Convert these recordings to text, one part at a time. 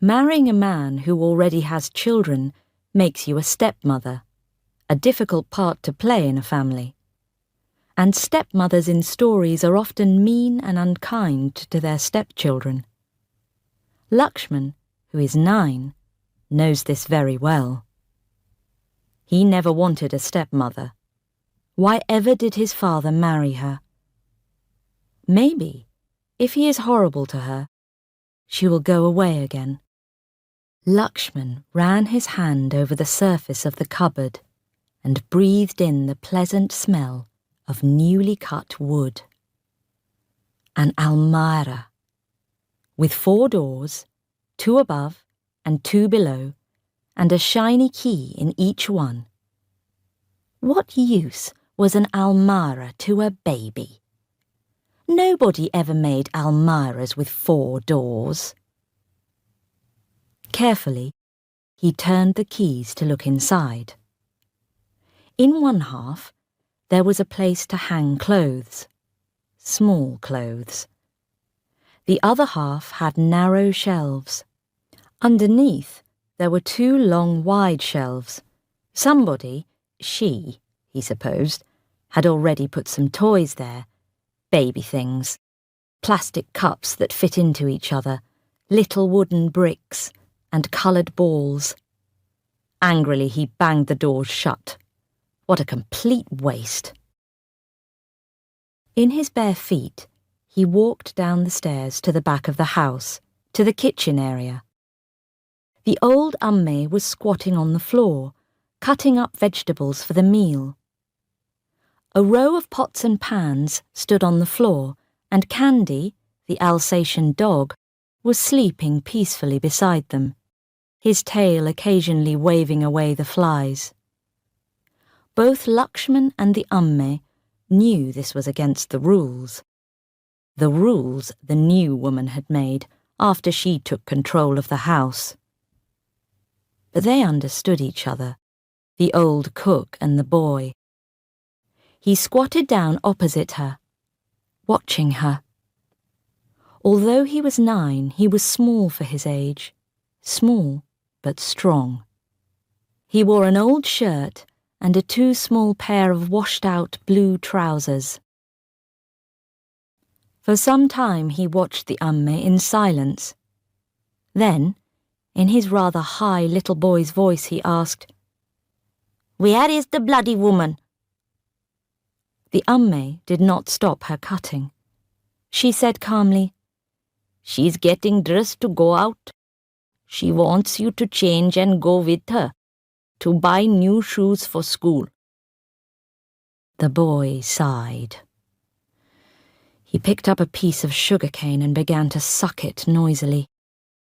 Marrying a man who already has children makes you a stepmother, a difficult part to play in a family. And stepmothers in stories are often mean and unkind to their stepchildren. Lakshman, who is 9, knows this very well. He never wanted a stepmother. Why ever did his father marry her? Maybe, if he is horrible to her, she will go away again. Lakshman ran his hand over the surface of the cupboard and breathed in the pleasant smell of newly cut wood. An almirah, with 4 doors, 2 above and 2 below, and a shiny key in each one. What use was an almirah to a baby? Nobody ever made almirahs with 4 doors. Carefully, he turned the keys to look inside. In one half, there was a place to hang clothes, small clothes. The other half had narrow shelves. Underneath, there were 2 long, wide shelves. Somebody, he supposed, had already put some toys there, baby things, plastic cups that fit into each other, little wooden bricks, and coloured balls. Angrily, he banged the doors shut. What a complete waste. In his bare feet, he walked down the stairs to the back of the house, to the kitchen area. The old Amme was squatting on the floor, cutting up vegetables for the meal. A row of pots and pans stood on the floor, and Candy, the Alsatian dog, was sleeping peacefully beside them, his tail occasionally waving away the flies. Both Lakshman and the Amme knew this was against the rules the new woman had made after she took control of the house. But they understood each other, the old cook and the boy. He squatted down opposite her, watching her. Although he was 9, he was small for his age, small but strong. He wore an old shirt and a too small pair of washed-out blue trousers. For some time he watched the Amme in silence. Then, in his rather high little boy's voice, he asked, "Where is the bloody woman?" The Amme did not stop her cutting. She said calmly, "She's getting dressed to go out. She wants you to change and go with her, to buy new shoes for school." The boy sighed. He picked up a piece of sugar cane and began to suck it noisily.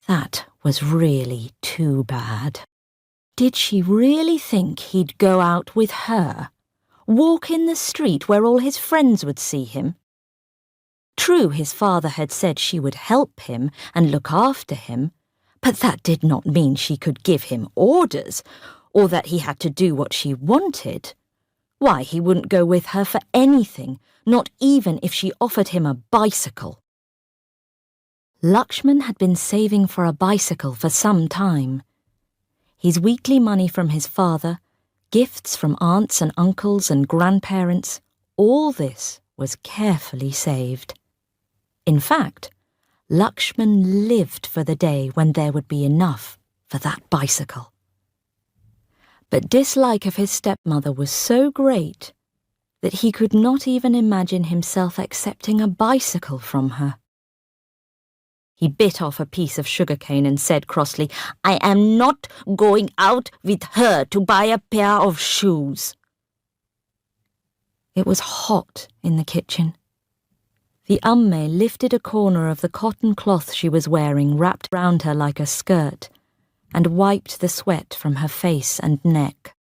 That was really too bad. Did she really think he'd go out with her? Walk in the street where all his friends would see him? True, his father had said she would help him and look after him, but that did not mean she could give him orders, or that he had to do what she wanted. Why, he wouldn't go with her for anything, not even if she offered him a bicycle. Lakshman had been saving for a bicycle for some time. His weekly money from his father, gifts from aunts and uncles and grandparents, all this was carefully saved. In fact, Lakshman lived for the day when there would be enough for that bicycle. But dislike of his stepmother was so great that he could not even imagine himself accepting a bicycle from her. He bit off a piece of sugarcane and said crossly, "I am not going out with her to buy a pair of shoes." It was hot in the kitchen. The Amme lifted a corner of the cotton cloth she was wearing wrapped round her like a skirt and wiped the sweat from her face and neck.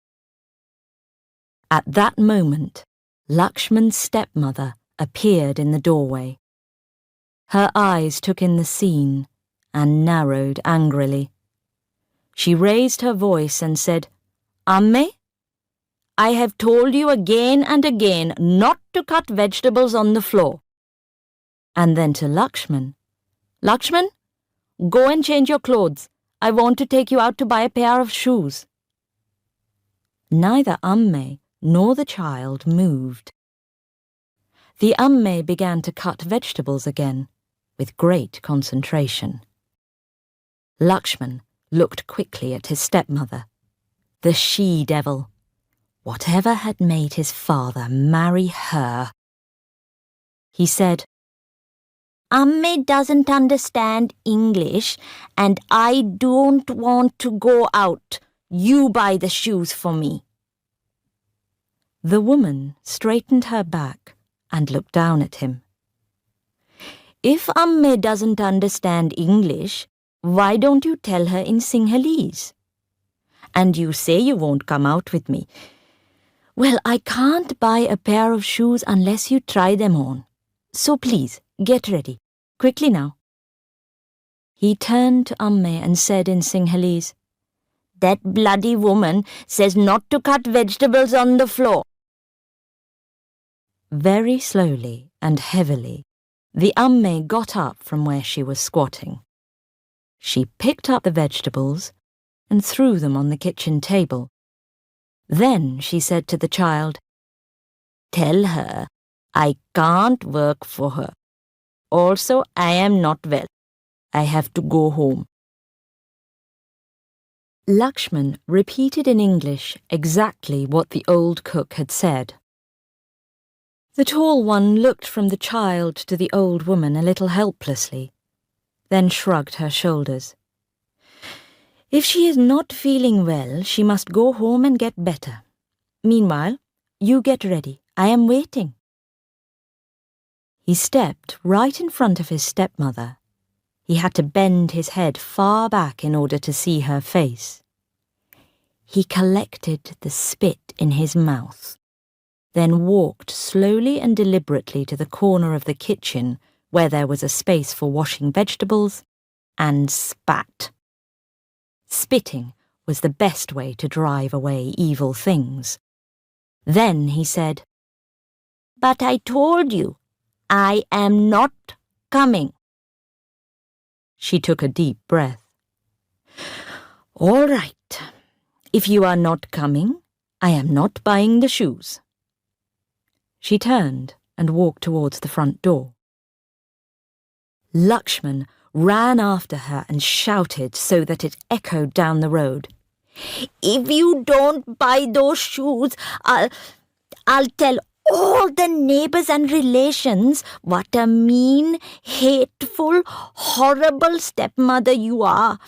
At that moment, Lakshman's stepmother appeared in the doorway. Her eyes took in the scene and narrowed angrily. She raised her voice and said, "Amme, I have told you again and again not to cut vegetables on the floor." And then to Lakshman, "Lakshman, go and change your clothes. I want to take you out to buy a pair of shoes." Neither Amme nor the child moved. The Amme began to cut vegetables again, with great concentration. Lakshman looked quickly at his stepmother. The she-devil. Whatever had made his father marry her? He said, "Amme doesn't understand English, and I don't want to go out. You buy the shoes for me." The woman straightened her back and looked down at him. "If Amme doesn't understand English, why don't you tell her in Sinhalese? And you say you won't come out with me. Well, I can't buy a pair of shoes unless you try them on. So please, get ready. Quickly now." He turned to Amme and said in Sinhalese, "That bloody woman says not to cut vegetables on the floor." Very slowly and heavily, the Amme got up from where she was squatting. She picked up the vegetables and threw them on the kitchen table. Then she said to the child, "Tell her I can't work for her. Also, I am not well. I have to go home." Lakshman repeated in English exactly what the old cook had said. The tall one looked from the child to the old woman a little helplessly, then shrugged her shoulders. "If she is not feeling well, she must go home and get better. Meanwhile, you get ready. I am waiting." He stepped right in front of his stepmother. He had to bend his head far back in order to see her face. He collected the spit in his mouth, then walked slowly and deliberately to the corner of the kitchen where there was a space for washing vegetables, and spat. Spitting was the best way to drive away evil things. Then he said, "But I told you, I am not coming." She took a deep breath. "All right. If you are not coming, I am not buying the shoes." She turned and walked towards the front door. Lakshman ran after her and shouted so that it echoed down the road, "If you don't buy those shoes, I'll tell all the neighbors and relations what a mean, hateful, horrible stepmother you are."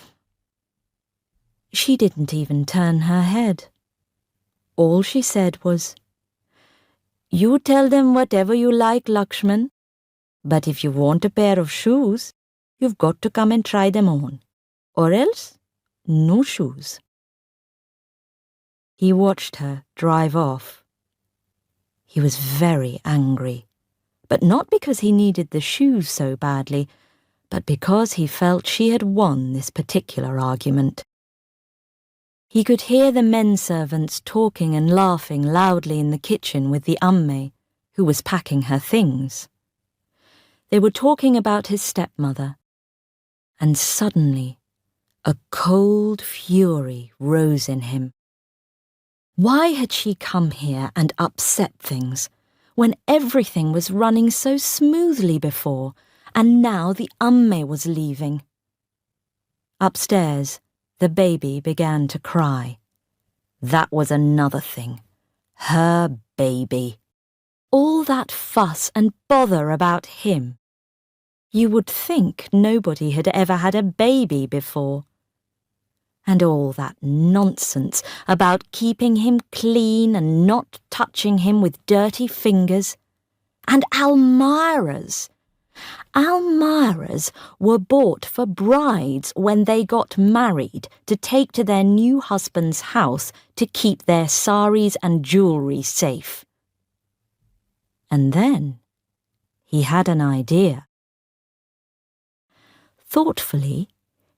She didn't even turn her head. All she said was, "You tell them whatever you like, Lakshman, but if you want a pair of shoes, you've got to come and try them on, or else no shoes." He watched her drive off. He was very angry, but not because he needed the shoes so badly, but because he felt she had won this particular argument. He could hear the men-servants talking and laughing loudly in the kitchen with the Amme, who was packing her things. They were talking about his stepmother, and suddenly a cold fury rose in him. Why had she come here and upset things, when everything was running so smoothly before, and now the Amme was leaving? Upstairs, the baby began to cry. That was another thing. Her baby. All that fuss and bother about him. You would think nobody had ever had a baby before. And all that nonsense about keeping him clean and not touching him with dirty fingers. And Almiras. Almiras were bought for brides when they got married to take to their new husband's house to keep their saris and jewellery safe. And then he had an idea. Thoughtfully,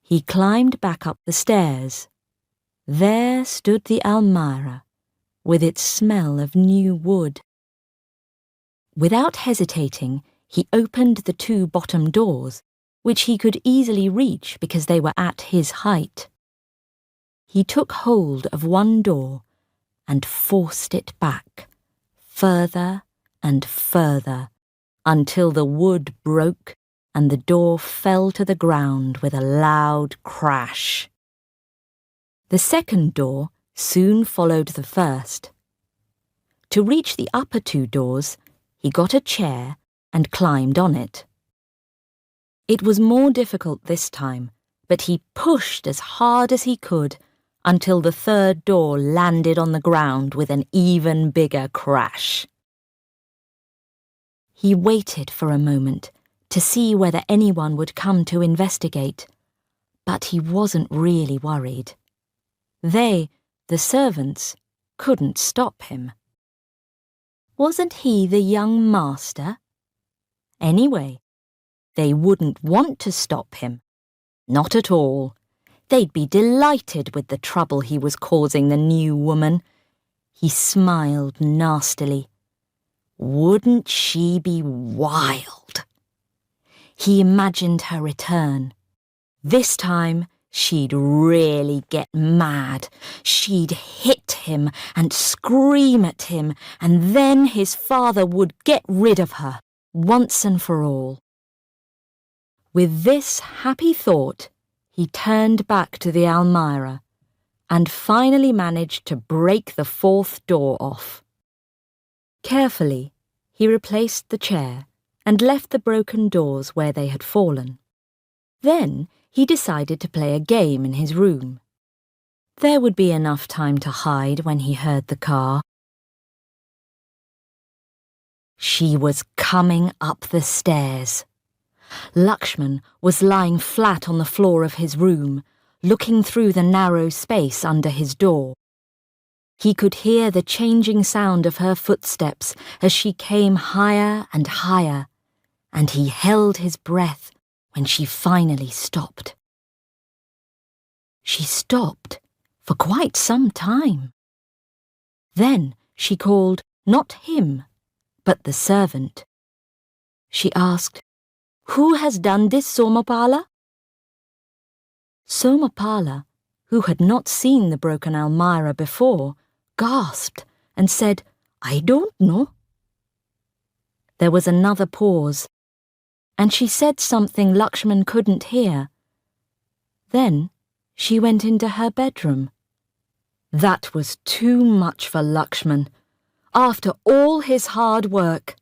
he climbed back up the stairs. There stood the Almira, with its smell of new wood. Without hesitating, he opened the two bottom doors which he could easily reach because they were at his height. He took hold of one door and forced it back, further and further, until the wood broke and the door fell to the ground with a loud crash. The second door soon followed the first. To reach the upper two doors, he got a chair and climbed on it. It was more difficult this time, but he pushed as hard as he could until the third door landed on the ground with an even bigger crash. He waited for a moment to see whether anyone would come to investigate, but he wasn't really worried. They, the servants, couldn't stop him. Wasn't he the young master? Anyway, they wouldn't want to stop him. Not at all. They'd be delighted with the trouble he was causing the new woman. He smiled nastily. Wouldn't she be wild? He imagined her return. This time, she'd really get mad. She'd hit him and scream at him, and then his father would get rid of her, once and for all. With this happy thought, he turned back to the Almira and finally managed to break the fourth door off. Carefully, he replaced the chair and left the broken doors where they had fallen. Then he decided to play a game in his room. There would be enough time to hide when he heard the car. She was coming up the stairs. Lakshman was lying flat on the floor of his room, looking through the narrow space under his door. He could hear the changing sound of her footsteps as she came higher and higher, and he held his breath when she finally stopped. She stopped for quite some time. Then she called not him, but the servant. She asked, "Who has done this, Somapala?" Somapala, who had not seen the broken Almira before, gasped and said, "I don't know." There was another pause, and she said something Lakshman couldn't hear. Then she went into her bedroom. That was too much for Lakshman. After all his hard work,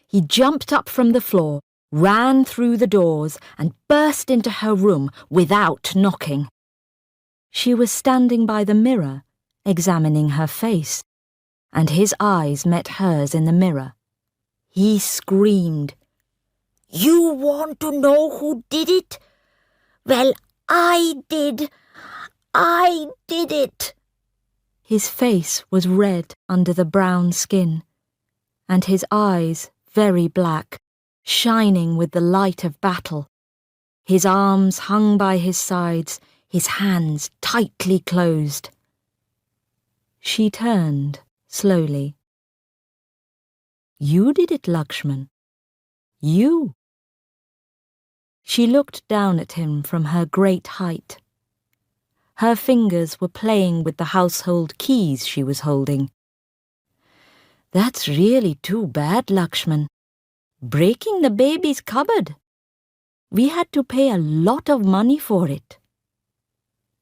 he jumped up from the floor, ran through the doors, and burst into her room without knocking. She was standing by the mirror, examining her face, and his eyes met hers in the mirror. He screamed, "You want to know who did it? Well, I did. I did it." His face was red under the brown skin, and his eyes very black, shining with the light of battle. His arms hung by his sides, his hands tightly closed. She turned slowly. "You did it, Lakshman. You." She looked down at him from her great height. Her fingers were playing with the household keys she was holding. "That's really too bad, Lakshman. Breaking the baby's cupboard. We had to pay a lot of money for it."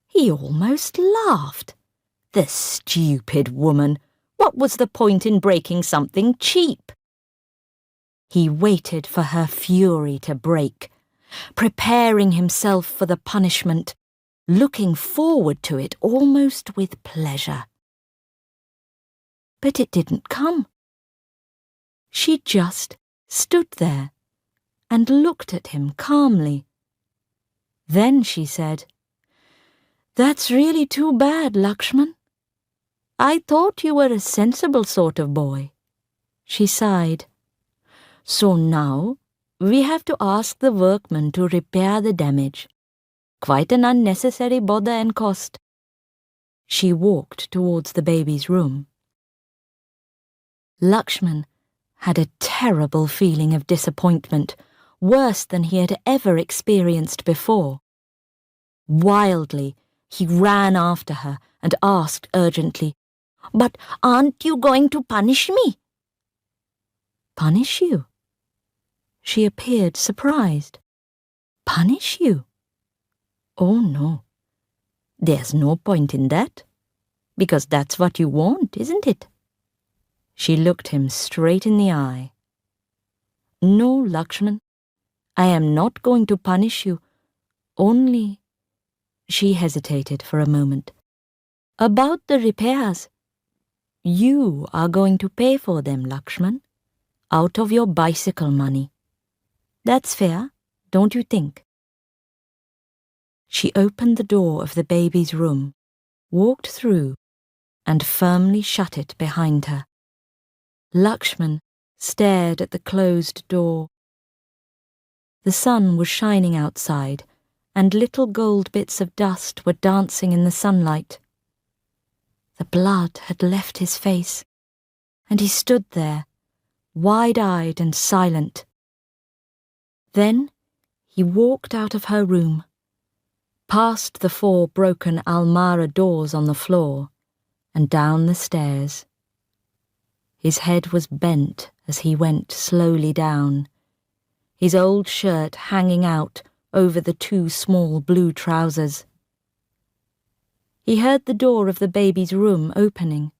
He almost laughed. The stupid woman. What was the point in breaking something cheap? He waited for her fury to break, preparing himself for the punishment, looking forward to it almost with pleasure. But it didn't come. She just stood there and looked at him calmly. Then she said, "That's really too bad, Lakshman. I thought you were a sensible sort of boy." She sighed. "So now we have to ask the workmen to repair the damage. Quite an unnecessary bother and cost." She walked towards the baby's room. Lakshman had a terrible feeling of disappointment worse than he had ever experienced before. Wildly, he ran after her and asked urgently, "But aren't you going to punish me?" "Punish you?" She appeared surprised. "Punish you? Oh, no. There's no point in that, because that's what you want, isn't it?" She looked him straight in the eye. "No, Lakshman, I am not going to punish you, only—" She hesitated for a moment. "About the repairs. You are going to pay for them, Lakshman, out of your bicycle money. That's fair, don't you think?" She opened the door of the baby's room, walked through, and firmly shut it behind her. Lakshman stared at the closed door. The sun was shining outside, and little gold bits of dust were dancing in the sunlight. The blood had left his face, and he stood there, wide-eyed and silent. Then he walked out of her room, past the 4 broken almirah doors on the floor, and down the stairs. His head was bent as he went slowly down, his old shirt hanging out over the 2 small blue trousers. He heard the door of the baby's room opening.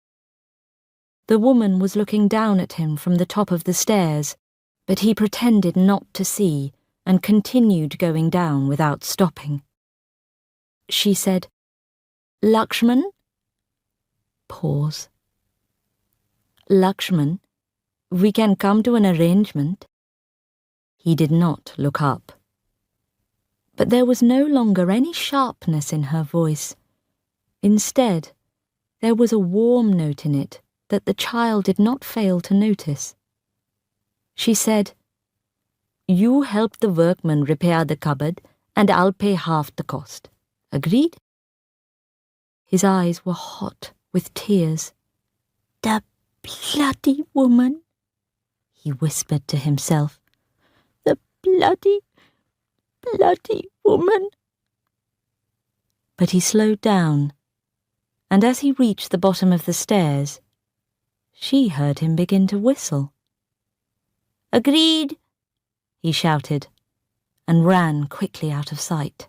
The woman was looking down at him from the top of the stairs, but he pretended not to see and continued going down without stopping. She said, "Lakshman?" Pause. "Lakshman, we can come to an arrangement." He did not look up. But there was no longer any sharpness in her voice. Instead, there was a warm note in it that the child did not fail to notice. She said, "You help the workman repair the cupboard, and I'll pay half the cost. Agreed?" His eyes were hot with tears. "The bloody woman," he whispered to himself. "The bloody woman." But he slowed down, and as he reached the bottom of the stairs, she heard him begin to whistle. "Agreed," he shouted, and ran quickly out of sight.